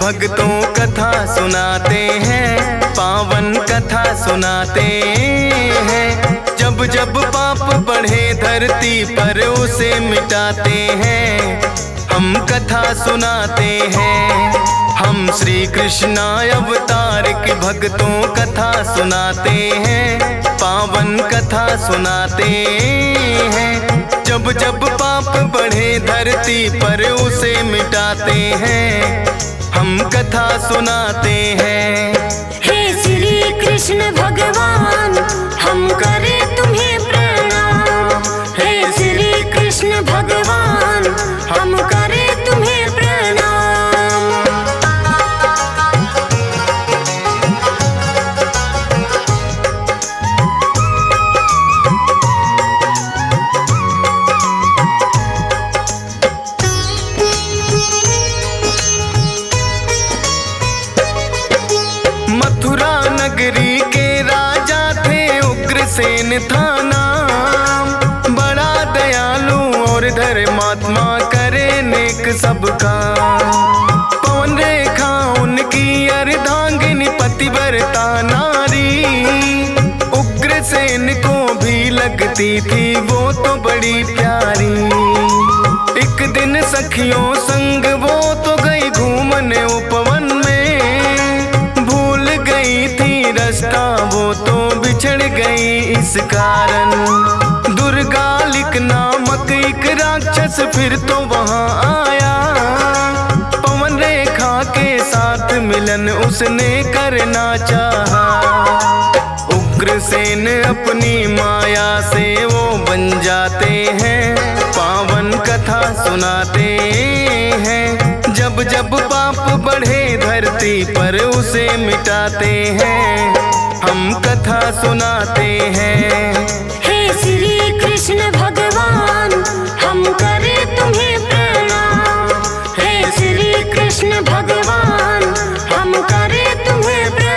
भक्तों कथा सुनाते हैं, पावन कथा सुनाते हैं। जब जब पाप बढ़े धरती पर उसे मिटाते हैं, हम कथा सुनाते हैं। हम श्री कृष्ण अवतार के भक्तों कथा सुनाते हैं, पावन कथा सुनाते हैं। जब जब पाप बढ़े धरती पर उसे मिटाते हैं, हम कथा सुनाते हैं। हे श्री कृष्ण भगवान, हम करें तुम्हें प्रणाम। हे श्री कृष्ण भगवान, हम करें तुम्हें प्रणाम। मथुरा नगरी के राजा थे उग्रसेन था नाम। बड़ा दयालु और धर्मात्मा करे नेक सबका। पवन रेखा उनकी अर्धांगिनी पतिव्रता नारी। उग्रसेन को भी लगती थी वो तो बड़ी प्यारी। एक दिन सखियों संग वो तो गई घूमने उपवन में। भूल गई थी रास्ता वो तो बिछड़ गई इस कारण। दुर्गालिक नामक एक राक्षस फिर तो वहां आया। पवन रेखा के साथ मिलन उसने करना चाहा। उग्रसेन अपनी माया से वो बन जाते हैं, पावन कथा सुनाते हैं। जब जब पाप बढ़े धरती पर उसे मिटाते हैं, हम कथा सुनाते हैं। हे श्री कृष्ण भगवान, हम करें तुम्हें प्रणाम। हे श्री कृष्ण भगवान, हम करें तुम्हें प्रणाम।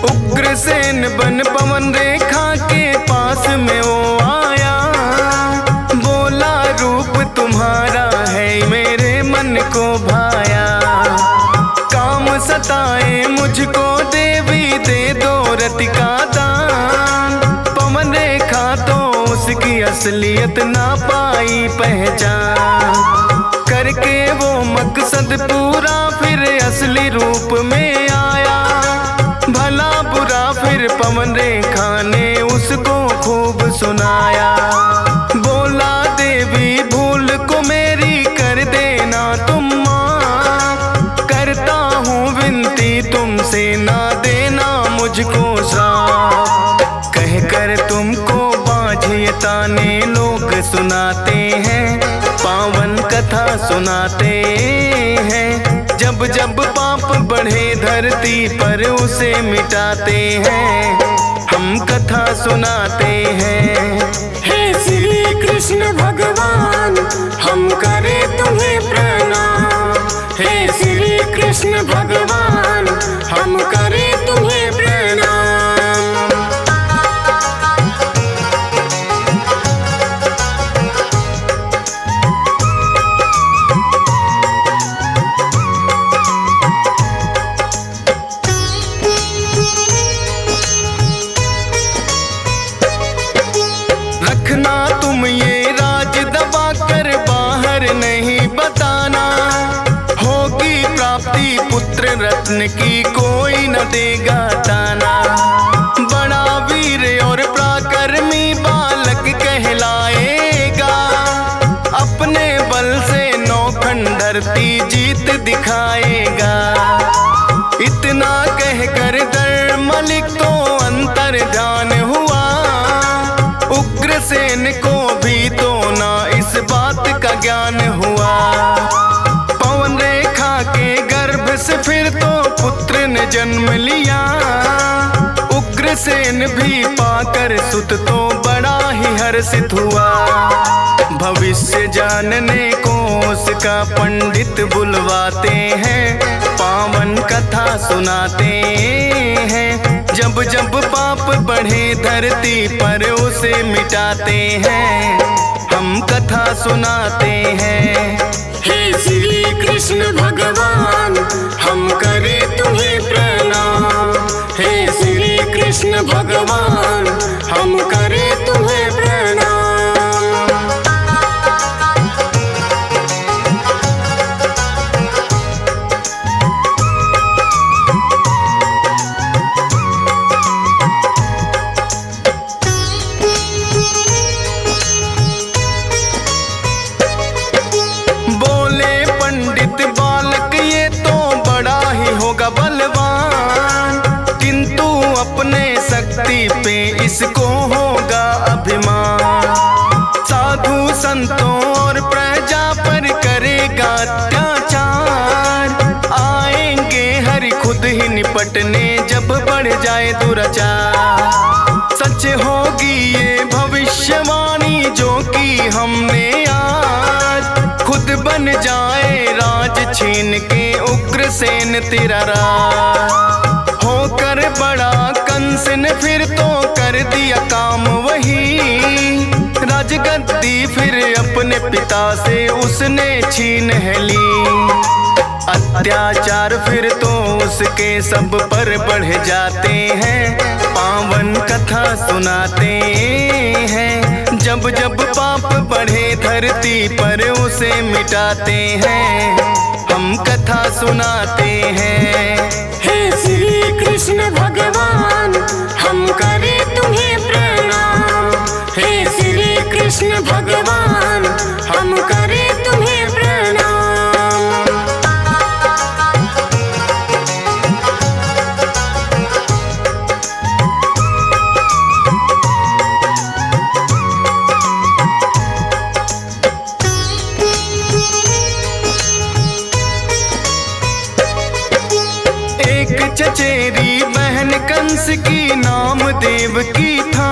उग्रसेन बन पवन रेखा के पास में वो आया। बोला रूप तुम्हारा है मेरे मन को भाया। काम सताए मुझको देवी दे दो रति का दान। पवन रेखा तो उसकी असलियत ना पाई पहचान। करके वो मकसद पूरा फिर असली रूप में आया। भला बुरा फिर पवन रेखा ने उसको खूब सुनाया। बोला देवी भूल को मेरी कर देना तुम माँ। करता हूँ विनती तुमसे ना देना मुझको श्राप। कह कर तुमको बाझिए ताने लोग सुनाते हैं, पावन कथा सुनाते हैं। जब जब पाप बढ़े धरती पर उसे मिटाते हैं, हम कथा सुनाते हैं। हे श्री कृष्ण भगवान, हम करें तुम्हें प्रणाम। हे श्री कृष्ण भगवान, हम करें तुम्हें प्रणाम। रखना तुम ये राज दबा कर बाहर नहीं बताना। होगी प्राप्ति पुत्र रत्न की कोई न देगा ताना। बड़ा वीर और पराक्रमी बालक कहलाएगा। अपने बल से नौखंड धरती जीत दिखाएगा। इतना कहकर धर्मलिक तो अंतर ध्यान हुआ। उग्रसेन को भी तो ना इस बात का ज्ञान हुआ। पवन रेखा के गर्भ से फिर तो पुत्र ने जन्म लिया। उग्रसेन दिन भी पाकर सुत तो बड़ा ही हर्षित हुआ। भविष्य जानने को उसका पंडित बुलवाते हैं, पावन कथा सुनाते हैं। जब जब पाप बढ़े धरती पर उसे मिटाते हैं, हम कथा सुनाते हैं। हे श्री कृष्ण भगवान हम करें तुम्हें प्रणाम। हे श्री कृष्ण भगवान हम करें तुम्हें प्रणाम। बलवान, किंतु अपने शक्ति पे इसको होगा अभिमान। साधु संतों और प्रजा पर करेगा अत्याचार। आएंगे हरि खुद ही निपटने जब बढ़ जाए दुराचार। सच होगी ये भविष्यवाणी जो की हमने आज। खुद बन जाए राज छीन के उग्रसेन तेरा राज। होकर बड़ा कंस ने फिर तो कर दिया काम वही। राजगद्दी फिर अपने पिता से उसने छीन है ली। अत्याचार फिर तो उसके सब पर बढ़ जाते हैं, पावन कथा सुनाते हैं। जब जब पाप बढ़े धरती पर उसे मिटाते हैं, हम कथा सुनाते हैं। हे श्री कृष्ण भगवान हम करें तुम्हें प्रणाम। हे श्री कृष्ण भगवान हम करें तुम्हें प्रणाम। चचेरी बहन कंस की नाम देवकी था।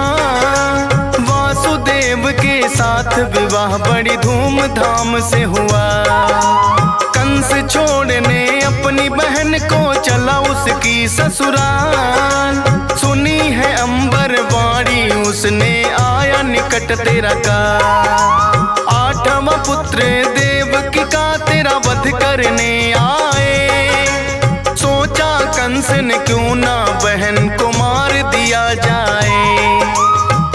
वासुदेव के साथ विवाह बड़ी धूमधाम से हुआ। कंस छोड़ने अपनी बहन को चला उसकी ससुराल। सुनी है अंबर वाणी उसने आया निकट तेरा का। आठवां पुत्र देवकी का तेरा वध करने आए। सोचा कंस ने क्यों ना बहन को मार दिया जाए।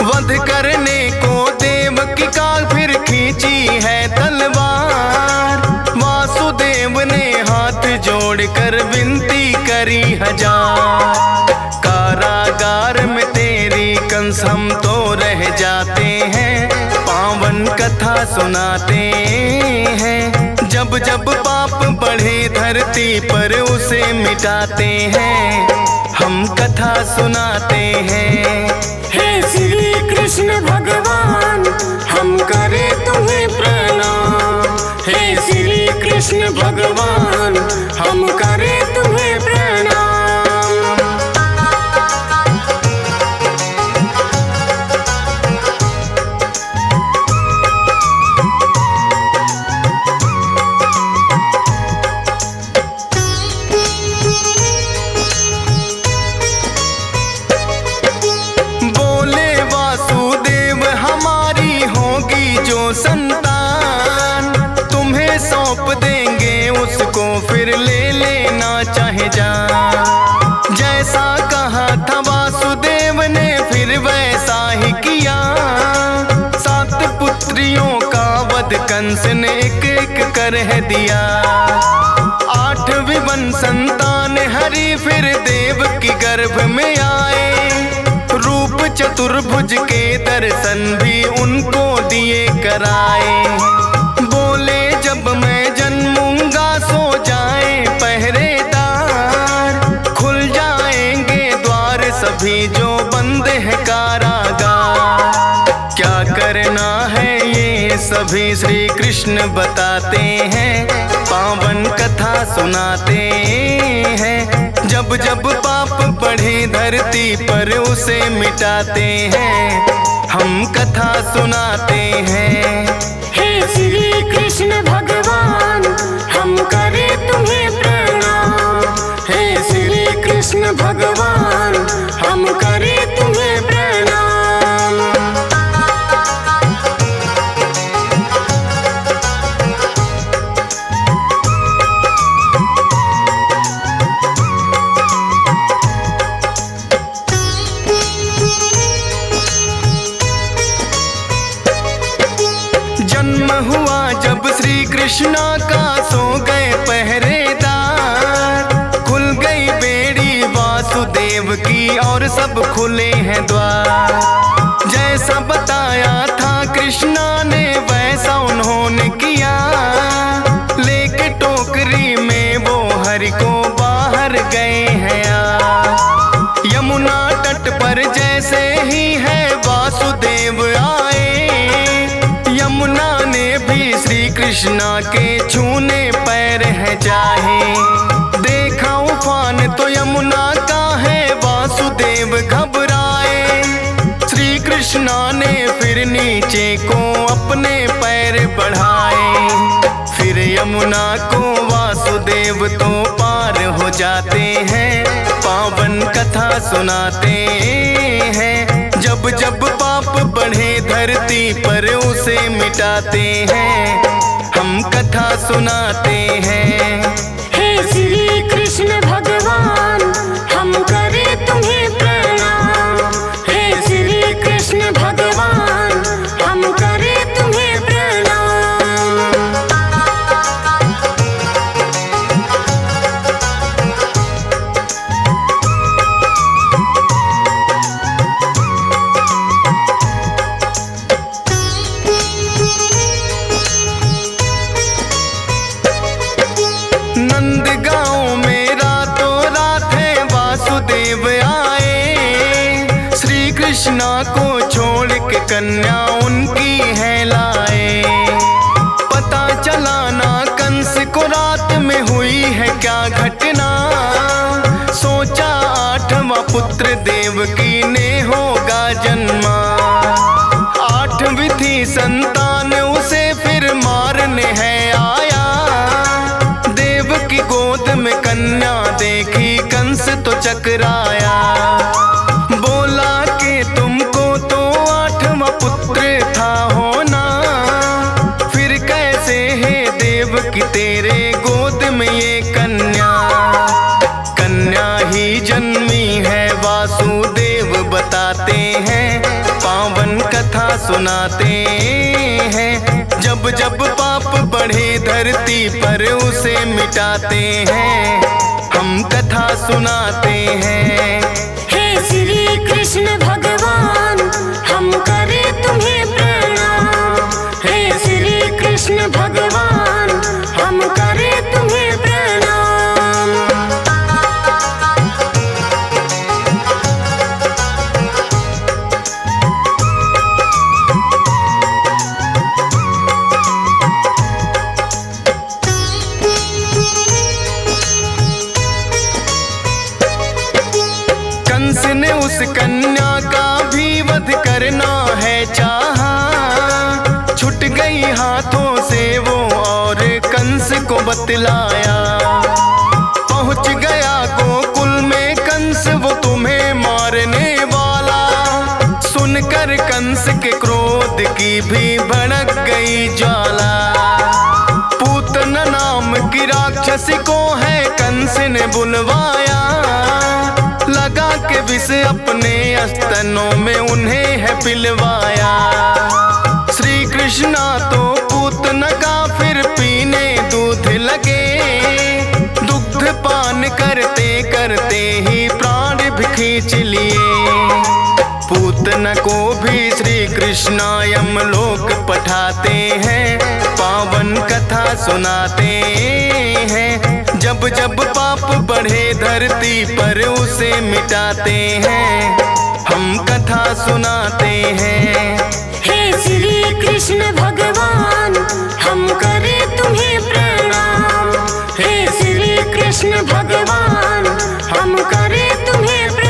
वध करने को देवकी का फिर खींची है तलवार। वासुदेव ने हाथ जोड़कर विनती करी हजार। कारागार में तेरी कंस हम तो रह जाते हैं, पावन कथा सुनाते हैं। जब जब पाप बढ़े धरती पर उसे मिटाते हैं, हम कथा सुनाते हैं। हे श्री कृष्ण भगवान हम करें तुम्हें प्रणाम। हे श्री कृष्ण भगवान हम करें तुम्हें प्रणाम। संतान तुम्हें सौंप देंगे उसको, फिर ले लेना चाहे जान। जैसा कहा था वासुदेव ने फिर वैसा ही किया। 7 पुत्रियों का वध कंस ने एक एक कर है दिया। 8वीं वन संतान हरि फिर देव की गर्भ में आए। रूप चतुर्भुज के दर्शन भी उनको दिए कराए। बोले जब मैं जन्मूंगा सो जाए पहरेदार। खुल जाएंगे द्वार सभी जो बंद है कारागार। क्या करना है ये सभी श्री कृष्ण बताते हैं, पावन कथा सुनाते हैं। जब जब पाप बढ़े धरती पर उसे मिटाते हैं, हम कथा सुनाते हैं। हे श्री कृष्ण भगवान हम करे तुम्हें प्रणाम। हे श्री कृष्ण भगवान हम करे तुम्हें प्रणाम। जन्म हुआ जब श्री कृष्णा का सो गए पहरेदार, खुल गई बेड़ी वासुदेव की और सब खुले हैं द्वार। जैसा बताया था कृष्णा ने वैसा उन्होंने किया, लेके टोकरी में वो हरि को बाहर गए हैं यार। यमुना तट पर जैसे ही है वासुदेव आए, यमुना ने भी श्री कृष्णा के छूने पैर है चाहे। देखा उफान तो यमुना का है वासुदेव घबराए, श्री कृष्णा ने फिर नीचे को अपने पैर बढ़ाए। फिर यमुना को वासुदेव तो पार हो जाते हैं, पावन कथा सुनाते हैं। जब जब पाप बढ़े धरती पर उसे मिटाते हैं, हम कथा सुनाते हैं। हे श्री कृष्ण भगवान हम करे तुम्हें प्रणाम। हे श्री कृष्ण भगवान हम करे तुम्हें प्रणाम। नंदगांव में रातों रात है वासुदेव आए, श्री कृष्णा को छोड़ के कन्या उनकी है लाए। पता चला ना कंस को रात में हुई है क्या घटना, सोचा 8वां पुत्र देवकी ने होगा जन्मा। 8वीं थी संतान उसे फिर मारने है आया, की गोद में कन्या देखी कंस तो चकराया। बोला कि तुमको तो 8वां पुत्र था होना, फिर कैसे है देव की तेरे गोद में ये कन्या। कन्या ही जन्मी है वासुदेव बताते हैं, पावन कथा सुनाते हैं। जब जब पाप बढ़े धरती पर उसे मिटाते हैं, हम कथा सुनाते हैं। हे श्री कृष्ण भगवान हम करे तुम्हें प्रणाम। हे श्री कृष्ण भगवान हम करे तुम्हें प्रणाम। कंस ने उस कन्या का भी वध करना है चाहा, छूट गई हाथों से वो और कंस को बतलाया। पहुंच गया गोकुल में कंस वो तुम्हें मारने वाला, सुनकर कंस के क्रोध की भी भड़क गई ज्वाला। पूतना नाम की राक्षसी को है कंस ने बुलवाया, लगा के विष अपने स्तनों में उन्हें है पिलवाया। श्री कृष्णा तो पूतना का फिर पीने दूध लगे, दुग्ध पान करते करते ही प्राण भी खींच लिए। पूतना को भी श्री कृष्णा यमलोक पठाते हैं, पावन कथा सुनाते हैं। जब जब पाप बढ़े धरती पर उसे मिटाते हैं, हम कथा सुनाते हैं। हे श्री कृष्ण भगवान हम करे तुम्हें प्रणाम। हे श्री कृष्ण भगवान हम करे तुम्हें प्रणाम।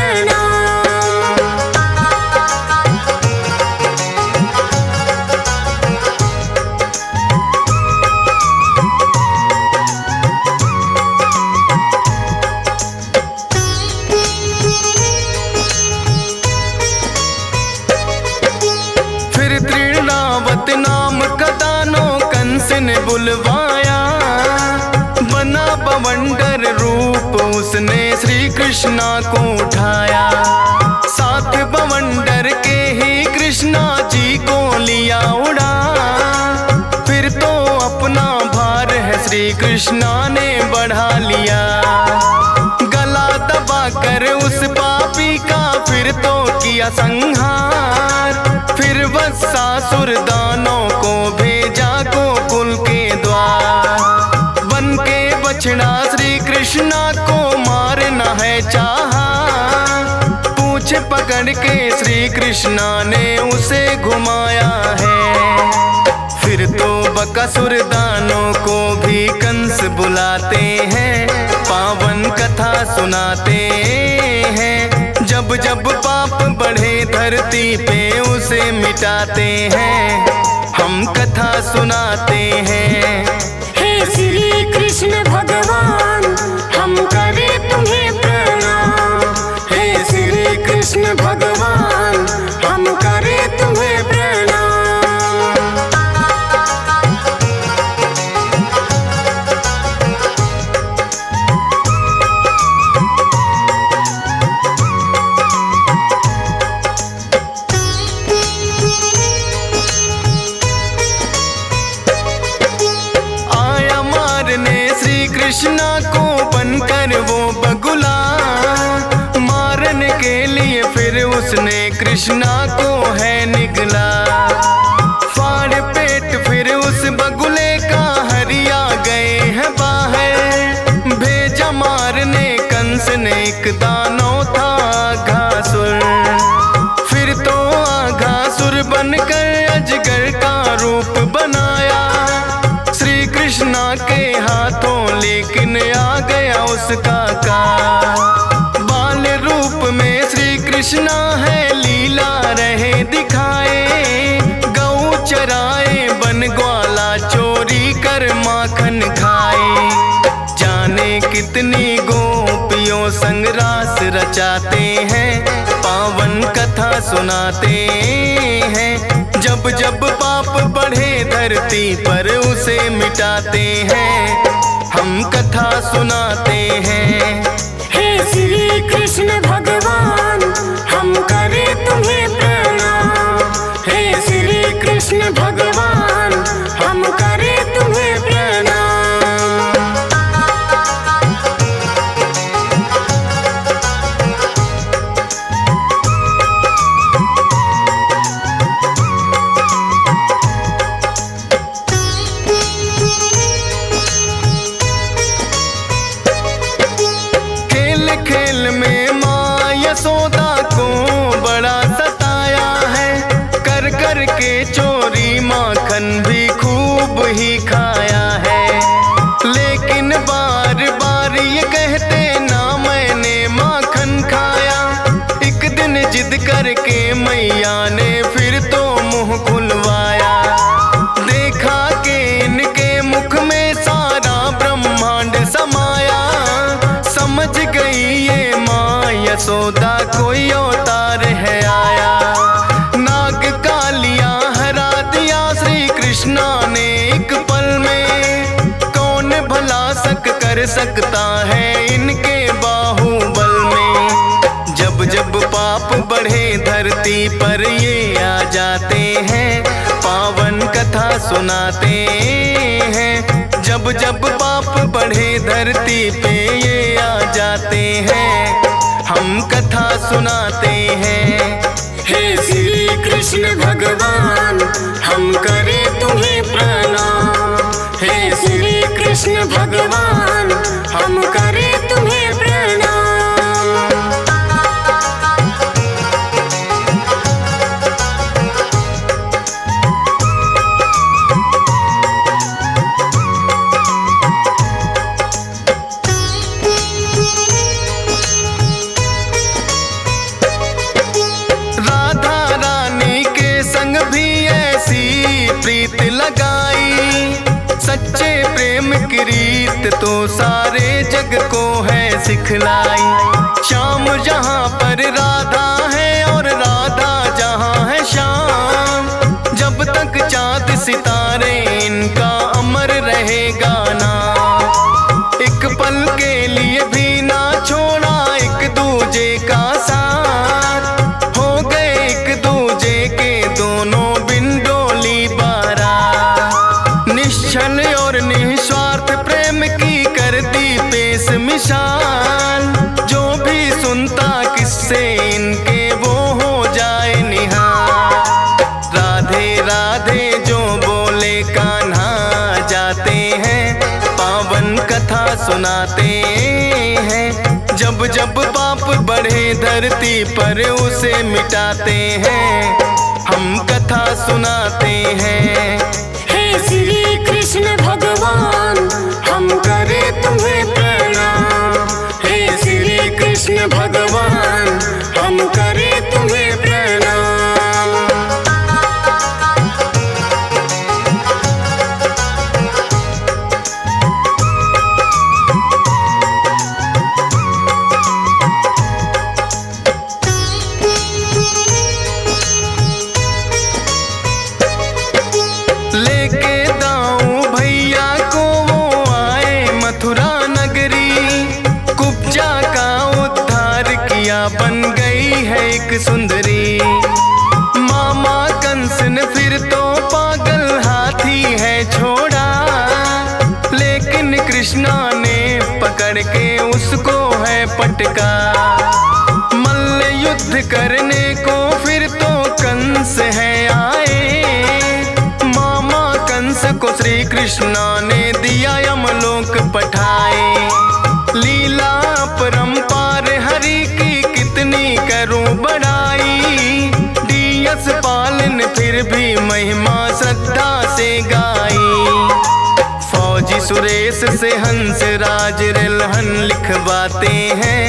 बवंडर रूप उसने श्री कृष्णा को उठाया। साथ बवंडर के ही कृष्णा जी को लिया उड़ा। फिर तो अपना भार है श्री कृष्णा ने बढ़ा लिया। गला दबा कर उस पापी का फिर तो किया संहार। फिर वत्सासुर दानों को भेजा गोकुल के द्वार। बन के बछड़ा श्री कृष्णा को मारना है चाहा। पूछ पकड़ के श्री कृष्णा ने उसे घुमाया है। फिर तो बकासुर दानों को भी कंस बुलाते हैं, पावन कथा सुनाते हैं। जब जब पाप बढ़े धरती पे उसे मिटाते हैं, हम कथा सुनाते हैं। हे श्री कृष्ण भगवान हम करें तुम्हें प्रणाम। हे श्री कृष्ण भगवान हम करें तुम्हें प्रणाम। कृष्णा को बनकर वो बगुला। मारने के लिए फिर उसने कृष्णा को है निगला। फाड़ पेट फिर उस बगुले का हरिया गए हैं बाहर। भेजा मारने कंस ने एक दानव था आघासुर। फिर तो आघासुर बनकर अजगर का रूप बनाया श्री कृष्णा के हाथों, लेकिन आ गया उसका काल। बाल रूप में श्री कृष्णा है लीला रहे दिखाए। गौ चराए बन ग्वाला चोरी कर माखन खाए। जाने कितनी गोपियों संग रास रचाते हैं, पावन कथा सुनाते हैं। जब जब पाप बढ़े धरती पर उसे मिटाते हैं, हम कथा सुनाते हैं। हे श्री कृष्ण भगवान हम करें तुम्हें प्रणाम। हे श्री कृष्ण भगवान हम करें तुम्हें प्रणाम। खेल में माँ यशोदा को बड़ा सताया है। कर कर के चोरी माखन भी खूब ही खाया है। लेकिन बार बार ये कहते ना मैंने माखन खाया। एक दिन जिद करके मैया ने फिर तो मुंह खुलवाया। देखा कि इनके मुख में सारा ब्रह्मांड समाया। समझ गई ये माँ यशोदा कोई अवतार है आया। नाग कालिया हरा दिया श्री कृष्णा ने एक पल में। कौन भला कर सकता है इनके बाहुबल में। जब जब पाप बढ़े धरती पर ये आ जाते हैं, पावन कथा सुनाते हैं। जब जब पाप बढ़े धरती पे ये आ जाते हैं, हम कथा सुनाते हैं। हे श्री कृष्ण भगवान हम करें तुम्हें प्रणाम। हे श्री कृष्ण भगवान हम करें तुम्हें प्रणाम। प्रीत लगाई सच्चे प्रेम की रीत तो सारे जग को है सिखलाई। श्याम जहाँ पर राधा है और राधा जहाँ है श्याम, जब तक चाँद सितारे इनका अमर रहेगा नाम। एक पल विशाल, जो भी सुनता किससे इनके वो हो जाए निहाल। राधे राधे जो बोले कान्हा जाते हैं, पावन कथा सुनाते हैं। जब जब पाप बढ़े धरती पर उसे मिटाते हैं, हम कथा सुनाते हैं। हे श्री कृष्ण भगवान हम करें तुम्हें प्रणाम। हे श्री कृष्ण भगवान हम करें तुम्हें प्रणाम। लेके दाऊ भैया को वो आए मथुरा नगरी, कुब्जा का उद्धार किया बन गई है एक सुंदरी। मामा कंस ने फिर तो पागल हाथी है छोड़ा, लेकिन कृष्णा ने पकड़ के उसको है पटका। मल्ल युद्ध करने को फिर तो कंस है आए, कंस को श्री कृष्णा ने दिया यमलोक पठाए। लीला परंपार हरि की कितनी करूं बड़ाई, दियस पालन फिर भी महिमा श्रद्धा से गाई। फौजी सुरेश से हंस राज रिलहन लिखवाते हैं,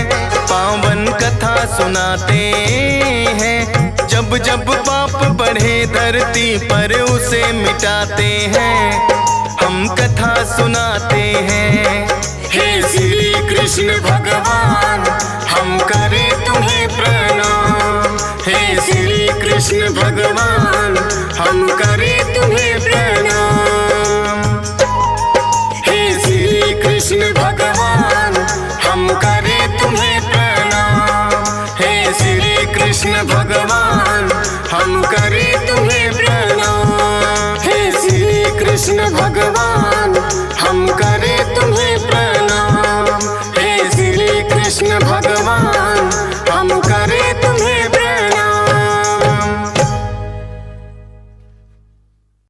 पावन कथा सुनाते हैं। जब जब पाप बढ़े धरती पर उसे मिटाते हैं, हम कथा सुनाते हैं। हे श्री कृष्ण भगवान हम करें तुम्हें प्रणाम। हे श्री कृष्ण भगवान हम करें तुम्हें प्रणाम। हे श्री कृष्ण भगवान हम करें तुम्हें प्रणाम। हे श्री कृष्ण भगवान